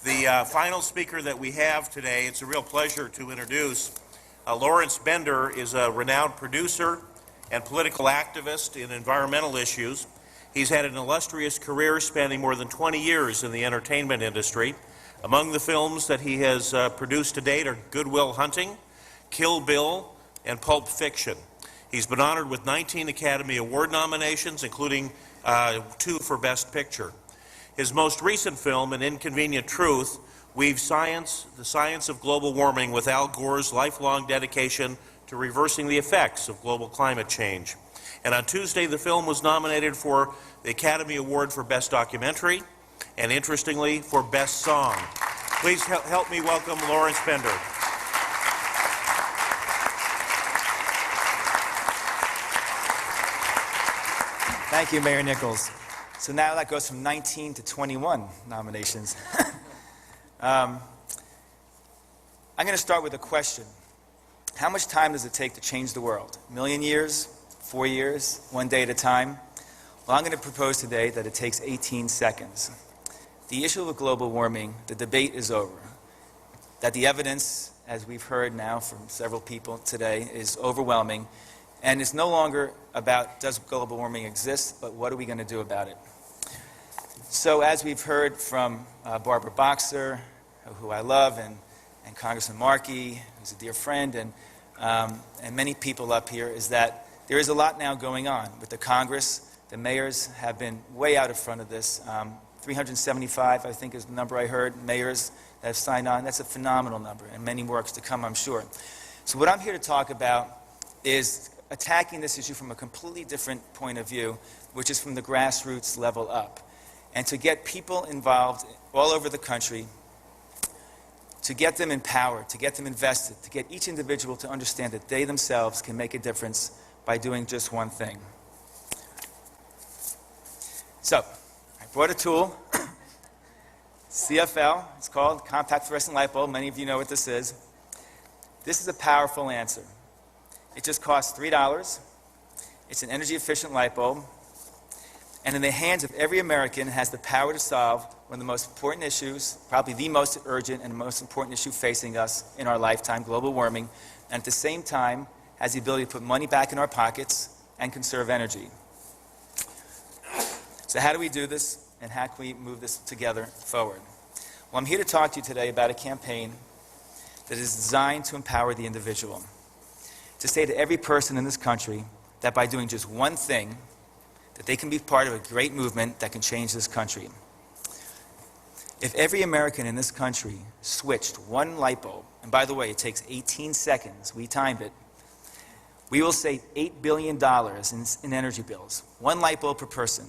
The final speaker that we have today, it's a real pleasure to introduce. Lawrence Bender is a renowned producer and political activist in environmental issues. He's had an illustrious career spanning more than 20 years in the entertainment industry. Among the films that he has produced to date are Good Will Hunting, Kill Bill, and Pulp Fiction. He's been honored with 19 Academy Award nominations, including 2 for Best Picture. His most recent film, An Inconvenient Truth, weaves the science of global warming with Al Gore's lifelong dedication to reversing the effects of global climate change. And on Tuesday, the film was nominated for the Academy Award for Best Documentary, and interestingly, for Best Song. Please help me welcome Lawrence Bender. Thank you, Mayor Nichols. So now that goes from 19 to 21 nominations. I'm going to start with a question. How much time does it take to change the world? A million years? 4 years? 1 day at a time? Well, I'm going to propose today that it takes 18 seconds. The issue of global warming, the debate is over. That the evidence, as we've heard now from several people today, is overwhelming. And it's no longer about does global warming exist, but what are we going to do about it? So as we've heard from Barbara Boxer, who I love, and Congressman Markey, who's a dear friend, and many people up here, is that there is a lot now going on with the Congress. The mayors have been way out in front of this. 375, I think, is the number I heard, mayors that have signed on. That's a phenomenal number, and many more to come, I'm sure. So what I'm here to talk about is attacking this issue from a completely different point of view, which is from the grassroots level up. And to get people involved all over the country, to get them empowered, to get them invested, to get each individual to understand that they themselves can make a difference by doing just one thing. So, I brought a tool, CFL, it's called, Compact Fluorescent Light Bulb. Many of you know what this is. This is a powerful answer. It just costs $3. It's an energy-efficient light bulb. And in the hands of every American, has the power to solve one of the most important issues, probably the most urgent and most important issue facing us in our lifetime, global warming, and at the same time has the ability to put money back in our pockets and conserve energy. So how do we do this, and how can we move this together forward? Well, I'm here to talk to you today about a campaign that is designed to empower the individual, to say to every person in this country that by doing just one thing, that they can be part of a great movement that can change this country. If every American in this country switched one light bulb, and by the way, it takes 18 seconds, we timed it, we will save $8 billion in energy bills. One light bulb per person,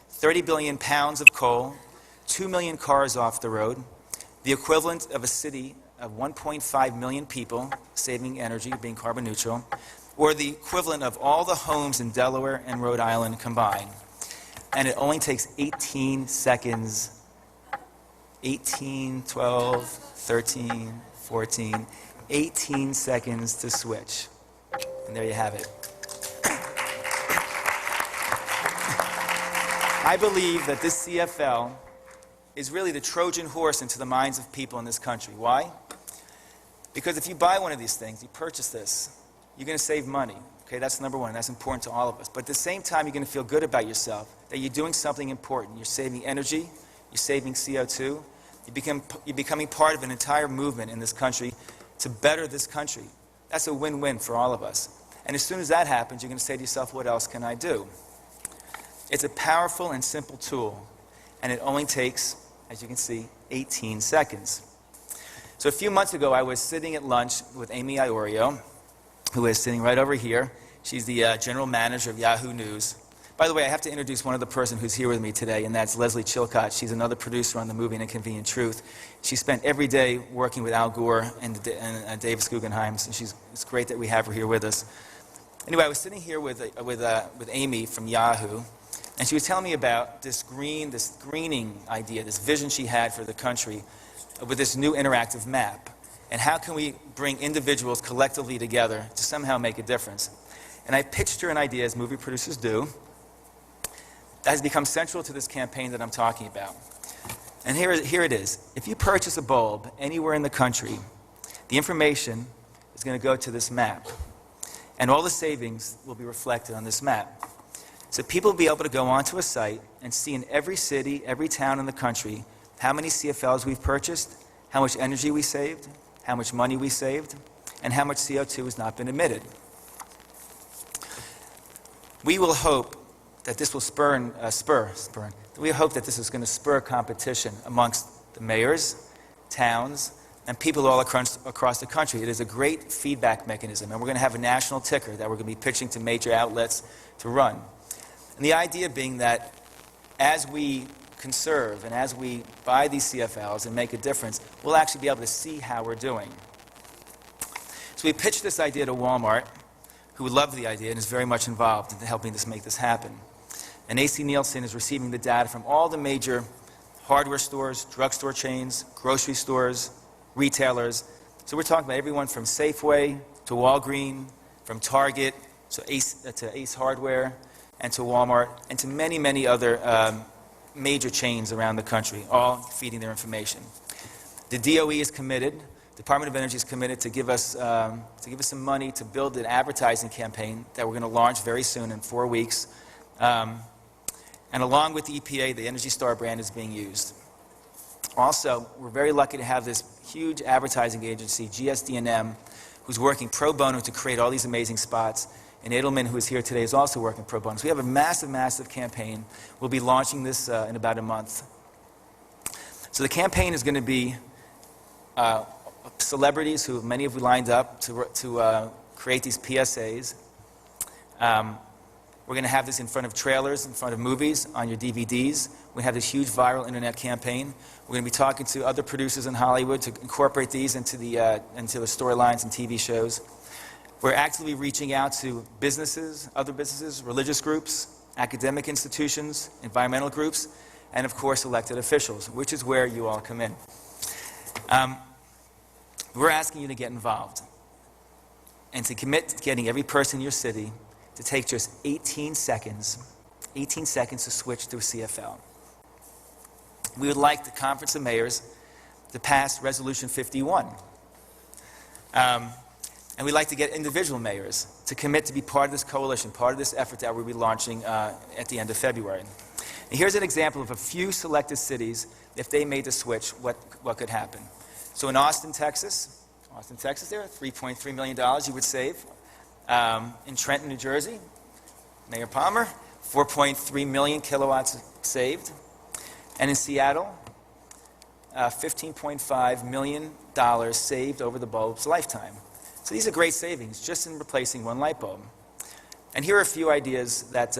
30 billion pounds of coal, 2 million cars off the road, the equivalent of a city of 1.5 million people saving energy, being carbon neutral, or the equivalent of all the homes in Delaware and Rhode Island combined. And it only takes 18 seconds, 18, 12, 13, 14, 18 seconds to switch. And there you have it. I believe that this CFL is really the Trojan horse into the minds of people in this country. Why? Because if you buy one of these things, you purchase this, you're going to save money. Okay, that's number one. That's important to all of us. But at the same time, you're going to feel good about yourself, that you're doing something important. You're saving energy, you're saving CO2, you're becoming part of an entire movement in this country to better this country. That's a win-win for all of us. And as soon as that happens, you're going to say to yourself, what else can I do? It's a powerful and simple tool, and it only takes, as you can see, 18 seconds. So a few months ago, I was sitting at lunch with Amy Iorio, who is sitting right over here. She's the general manager of Yahoo News. By the way, I have to introduce one other person who's here with me today, and that's Leslie Chilcott. She's another producer on the movie An Inconvenient Truth. She spent every day working with Al Gore and Davis Guggenheim, so it's great that we have her here with us. Anyway, I was sitting here with Amy from Yahoo, and she was telling me about this greening idea, this vision she had for the country with this new interactive map. And how can we bring individuals collectively together to somehow make a difference? And I pitched her an idea, as movie producers do, that has become central to this campaign that I'm talking about. And here it is. If you purchase a bulb anywhere in the country, the information is going to go to this map. And all the savings will be reflected on this map. So people will be able to go onto a site and see in every city, every town in the country, how many CFLs we've purchased, how much energy we saved, how much money we saved, and how much CO2 has not been emitted. We will hope that this will we hope that this is going to spur competition amongst the mayors, towns, and people all across the country. It is a great feedback mechanism, and we're going to have a national ticker that we're going to be pitching to major outlets to run. And the idea being that as we conserve and as we buy these CFLs and make a difference, we'll actually be able to see how we're doing. So we pitched this idea to Walmart, who loved the idea and is very much involved in helping us make this happen. And AC Nielsen is receiving the data from all the major hardware stores, drugstore chains, grocery stores, retailers. So we're talking about everyone from Safeway to Walgreens, from Target to Ace Hardware, and to Walmart, and to many, many other major chains around the country, all feeding their information. The DOE is committed, Department of Energy is committed to give us some money to build an advertising campaign that we're going to launch very soon in 4 weeks. And along with the EPA, the Energy Star brand is being used. Also, we're very lucky to have this huge advertising agency, GSD&M, who's working pro bono to create all these amazing spots. And Edelman, who is here today, is also working pro bono. So we have a massive, massive campaign. We'll be launching this in about a month. So the campaign is going to be celebrities who many of you lined up to create these PSAs. We're going to have this in front of trailers, in front of movies, on your DVDs. We have this huge viral internet campaign. We're going to be talking to other producers in Hollywood to incorporate these into the storylines and TV shows. We're actively reaching out to businesses, other businesses, religious groups, academic institutions, environmental groups, and of course elected officials, which is where you all come in. We're asking you to get involved and to commit to getting every person in your city to take just 18 seconds to switch to a CFL. We would like the Conference of Mayors to pass Resolution 51. And we'd like to get individual mayors to commit to be part of this coalition, part of this effort that we'll be launching at the end of February. And here's an example of a few selected cities, if they made the switch, what could happen. So in Austin, Texas there, $3.3 million you would save. In Trenton, New Jersey, Mayor Palmer, 4.3 million kilowatts saved. And in Seattle, $15.5 million saved over the bulb's lifetime. So these are great savings just in replacing one light bulb. And here are a few ideas that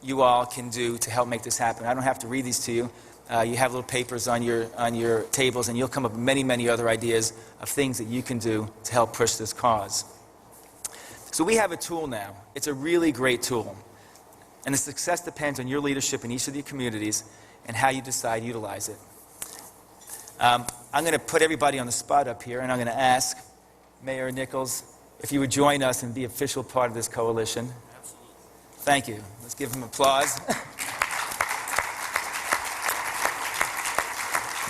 you all can do to help make this happen. I don't have to read these to you. You have little papers on your tables, and you'll come up with many, many other ideas of things that you can do to help push this cause. So we have a tool now. It's a really great tool. And the success depends on your leadership in each of the communities and how you decide to utilize it. I'm going to put everybody on the spot up here, and I'm going to ask Mayor Nichols if you would join us and be an official part of this coalition. Absolutely. Thank you. Let's give him applause.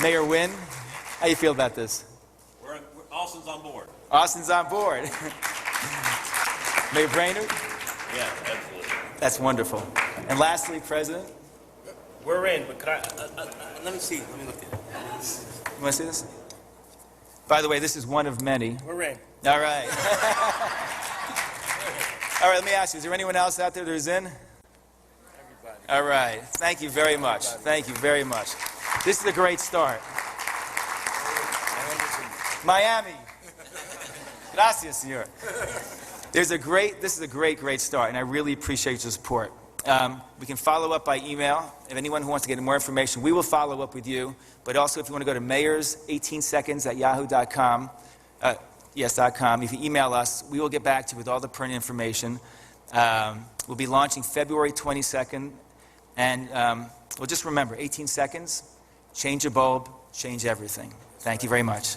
Mayor Wynn, how do you feel about this? Austin's on board. Austin's on board. Mayor Brainerd? Yeah, absolutely. That's wonderful. And lastly, President? We're in, but could I, let me see, let me look at it. You want to see this? By the way, this is one of many. We're in. All right. All right, let me ask you, is there anyone else out there that is in? Everybody. All right. Thank you very much. Thank you very much. This is a great start. Miami. Gracias, señor. This is a great start, and I really appreciate your support. We can follow up by email. If anyone who wants to get more information, we will follow up with you. But also, if you want to go to mayors18seconds@yahoo.com, yes.com, if you email us, we will get back to you with all the pertinent information. We'll be launching February 22nd, and well, just remember, 18 seconds, change a bulb, change everything. Thank you very much.